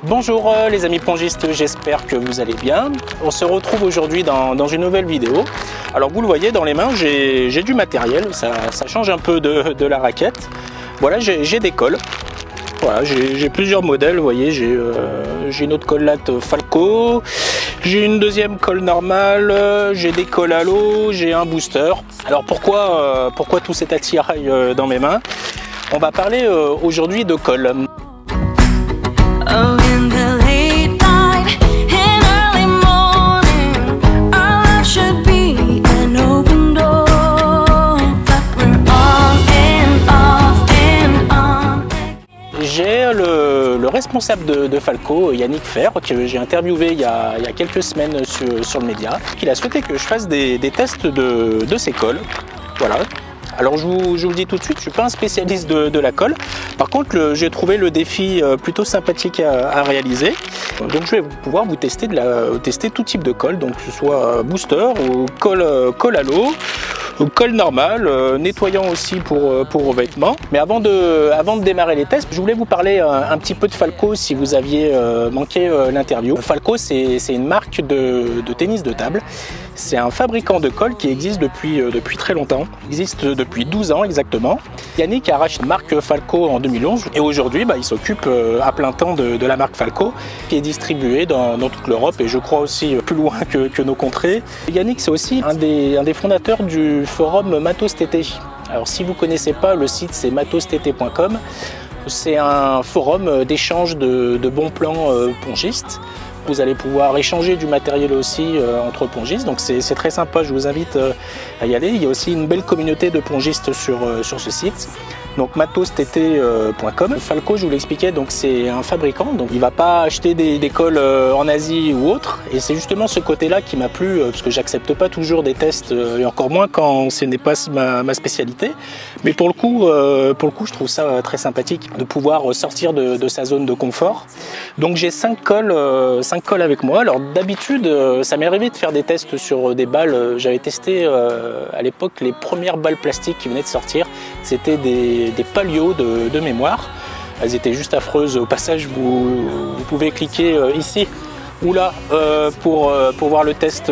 Bonjour les amis pongistes, j'espère que vous allez bien. On se retrouve aujourd'hui dans une nouvelle vidéo. Alors vous le voyez dans les mains, j'ai du matériel, ça change un peu de la raquette. Voilà, j'ai des cols. Voilà, j'ai plusieurs modèles, vous voyez, j'ai une autre colle latte Falco, j'ai une deuxième colle normale, j'ai des colles à l'eau, j'ai un booster. Alors pourquoi tout cet attirail dans mes mains? On va parler aujourd'hui de colle. J'ai le responsable de Falco, Yannick Fer, que j'ai interviewé il y a quelques semaines sur le média, qui a souhaité que je fasse des tests de ces colles. Voilà. Alors je vous le dis tout de suite, je ne suis pas un spécialiste de la colle. Par contre, j'ai trouvé le défi plutôt sympathique à réaliser. Donc je vais pouvoir vous tester tout type de colle, donc que ce soit booster ou colle à l'eau. Colle normale, nettoyant aussi pour revêtement. Mais avant de démarrer les tests, je voulais vous parler un petit peu de Falco si vous aviez manqué l'interview. Falco, c'est une marque de tennis de table. C'est un fabricant de colle qui existe depuis très longtemps. Il existe depuis 12 ans exactement. Yannick a racheté la marque Falco en 2011 et aujourd'hui il s'occupe à plein temps de la marque Falco qui est distribuée dans toute l'Europe et je crois aussi plus loin que nos contrées. Yannick, c'est aussi un des fondateurs du forum Matos TT. Alors si vous ne connaissez pas, le site c'est matostt.com. C'est un forum d'échange de bons plans pongistes. Vous allez pouvoir échanger du matériel aussi entre pongistes, donc c'est très sympa, je vous invite à y aller. Il y a aussi une belle communauté de pongistes sur ce site. Donc matostt.com. Falco, je vous l'expliquais, donc c'est un fabricant, donc il ne va pas acheter des colles en Asie ou autre, et c'est justement ce côté-là qui m'a plu, parce que j'accepte pas toujours des tests, et encore moins quand ce n'est pas ma spécialité, mais pour le coup, je trouve ça très sympathique de pouvoir sortir de sa zone de confort. Donc j'ai 5 colles avec moi. Alors d'habitude, ça m'est arrivé de faire des tests sur des balles. J'avais testé à l'époque les premières balles plastiques qui venaient de sortir, c'était des Palio de mémoire. Elles étaient juste affreuses. Au passage, vous pouvez cliquer ici ou là pour voir le test,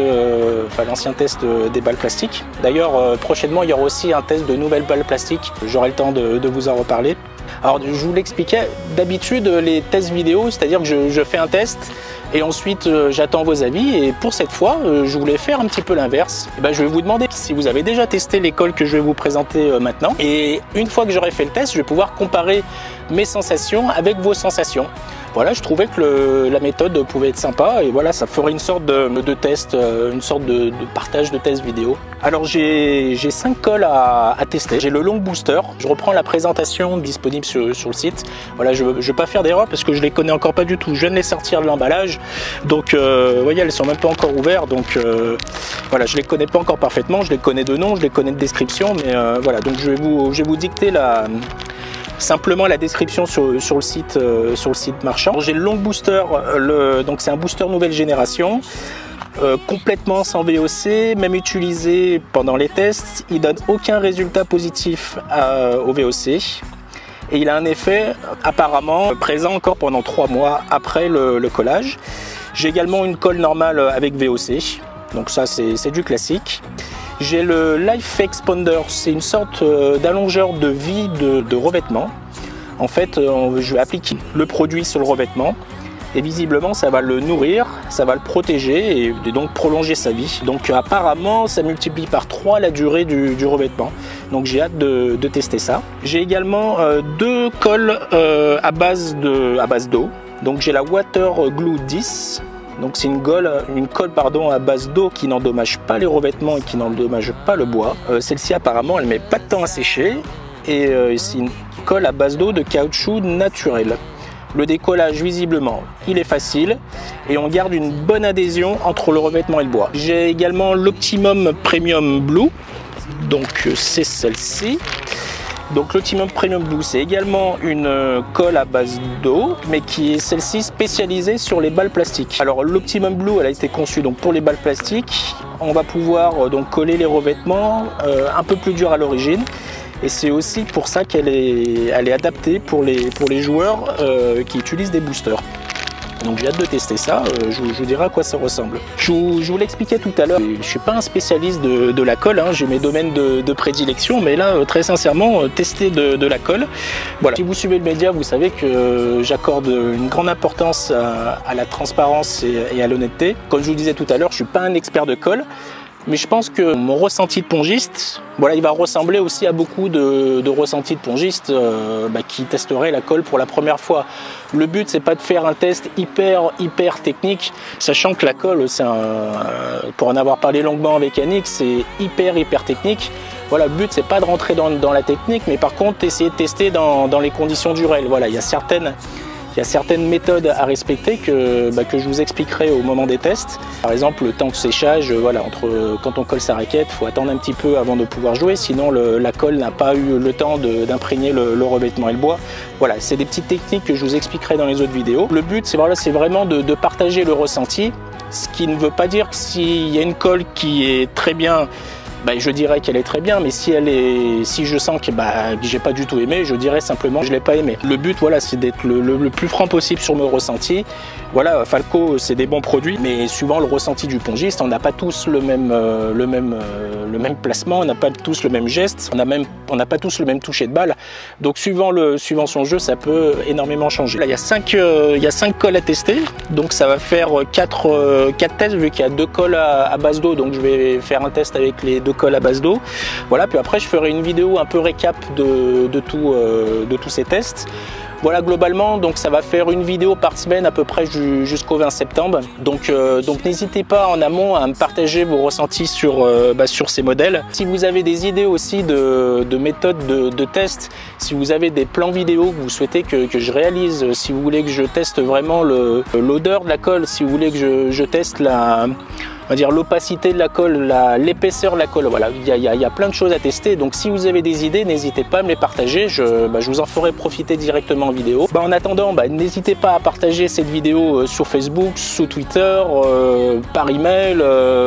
l'ancien test des balles plastiques. D'ailleurs, prochainement, il y aura aussi un test de nouvelles balles plastiques. J'aurai le temps de vous en reparler. Alors, je vous l'expliquais, d'habitude, les tests vidéo, c'est-à-dire que je fais un test et ensuite j'attends vos avis. Et pour cette fois, je voulais faire un petit peu l'inverse. Je vais vous demander si vous avez déjà testé les colles que je vais vous présenter maintenant. Et une fois que j'aurai fait le test, je vais pouvoir comparer mes sensations avec vos sensations. Voilà, je trouvais que la méthode pouvait être sympa et voilà, ça ferait une sorte de test, une sorte de partage de test vidéo. Alors j'ai 5 colles à tester. J'ai le long booster, je reprends la présentation disponible sur le site. Voilà, je ne vais pas faire d'erreur parce que je les connais encore pas du tout. Je viens de les sortir de l'emballage, donc vous voyez, elles sont même pas encore ouvertes. Donc voilà, je les connais pas encore parfaitement. Je les connais de nom, je les connais de description, mais voilà, donc je vais vous dicter simplement la description sur le site marchand. J'ai le long booster, donc c'est un booster nouvelle génération, complètement sans VOC, même utilisé pendant les tests, il donne aucun résultat positif au VOC et il a un effet apparemment présent encore pendant 3 mois après le collage. J'ai également une colle normale avec VOC, donc ça c'est du classique. J'ai le Life Expander, c'est une sorte d'allongeur de vie de revêtement. En fait, je vais appliquer le produit sur le revêtement et visiblement ça va le nourrir, ça va le protéger et donc prolonger sa vie. Donc apparemment ça multiplie par 3 la durée du revêtement. Donc j'ai hâte de tester ça. J'ai également 2 colles à base d'eau. Donc j'ai la Water Glue 10. Donc c'est une colle à base d'eau qui n'endommage pas les revêtements et qui n'endommage pas le bois. Celle-ci apparemment elle met pas de temps à sécher et c'est une colle à base d'eau de caoutchouc naturel. Le décollage visiblement il est facile et on garde une bonne adhésion entre le revêtement et le bois. J'ai également l'Optimum Premium Blue, donc c'est celle-ci. Donc l'Optimum Premium Blue, c'est également une colle à base d'eau, mais qui est celle-ci spécialisée sur les balles plastiques. Alors l'Optimum Blue, elle a été conçue donc pour les balles plastiques. On va pouvoir donc coller les revêtements un peu plus durs à l'origine. Et c'est aussi pour ça qu'elle est adaptée pour les joueurs qui utilisent des boosters. Donc j'ai hâte de tester ça, je vous dirai à quoi ça ressemble. Je vous l'expliquais tout à l'heure, je ne suis pas un spécialiste de la colle, hein, j'ai mes domaines de prédilection, mais là très sincèrement, tester de la colle. Voilà. Si vous suivez le média, vous savez que j'accorde une grande importance à la transparence et à l'honnêteté. Comme je vous le disais tout à l'heure, je ne suis pas un expert de colle. Mais je pense que mon ressenti de pongiste, voilà, il va ressembler aussi à beaucoup de ressentis de pongistes qui testeraient la colle pour la première fois. Le but, c'est pas de faire un test hyper technique, sachant que la colle, pour en avoir parlé longuement avec Yannick, c'est hyper technique. Voilà, le but, c'est pas de rentrer dans la technique, mais par contre, essayer de tester dans les conditions du réel. Voilà, il y a certaines méthodes à respecter que je vous expliquerai au moment des tests. Par exemple, le temps de séchage, voilà, quand on colle sa raquette, il faut attendre un petit peu avant de pouvoir jouer, sinon la colle n'a pas eu le temps d'imprégner le revêtement et le bois. Voilà, c'est des petites techniques que je vous expliquerai dans les autres vidéos. Le but, c'est vraiment de partager le ressenti, ce qui ne veut pas dire que s'il y a une colle qui est très bien, je dirais qu'elle est très bien, mais si je sens que j'ai pas du tout aimé, je dirais simplement que je l'ai pas aimé. Le but, voilà, c'est d'être le plus franc possible sur mes ressentis. Voilà, Falco, c'est des bons produits, mais suivant le ressenti du pongiste, on n'a pas tous le même placement, on n'a pas tous le même geste, on n'a pas tous le même toucher de balle. Donc suivant son jeu, ça peut énormément changer. Là, il y a 5 colles à tester, donc ça va faire 4 tests vu qu'il y a 2 colles à base d'eau, donc je vais faire un test avec les 2 colles à base d'eau. Voilà, puis après je ferai une vidéo un peu récap de tous ces tests. Voilà, globalement, donc ça va faire une vidéo par semaine à peu près jusqu'au 20 septembre. Donc n'hésitez pas en amont à me partager vos ressentis sur ces modèles. Si vous avez des idées aussi de méthodes de test, si vous avez des plans vidéo que vous souhaitez que je réalise, si vous voulez que je teste vraiment l'odeur de la colle, si vous voulez que je teste l'opacité de la colle, l'épaisseur de la colle, voilà, il y a plein de choses à tester. Donc si vous avez des idées, n'hésitez pas à me les partager, je vous en ferai profiter directement en vidéo. En attendant, n'hésitez pas à partager cette vidéo sur Facebook, sur Twitter, par email,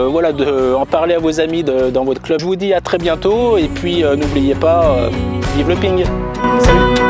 voilà, en parler à vos amis dans votre club. Je vous dis à très bientôt et puis n'oubliez pas, vive le ping. Salut.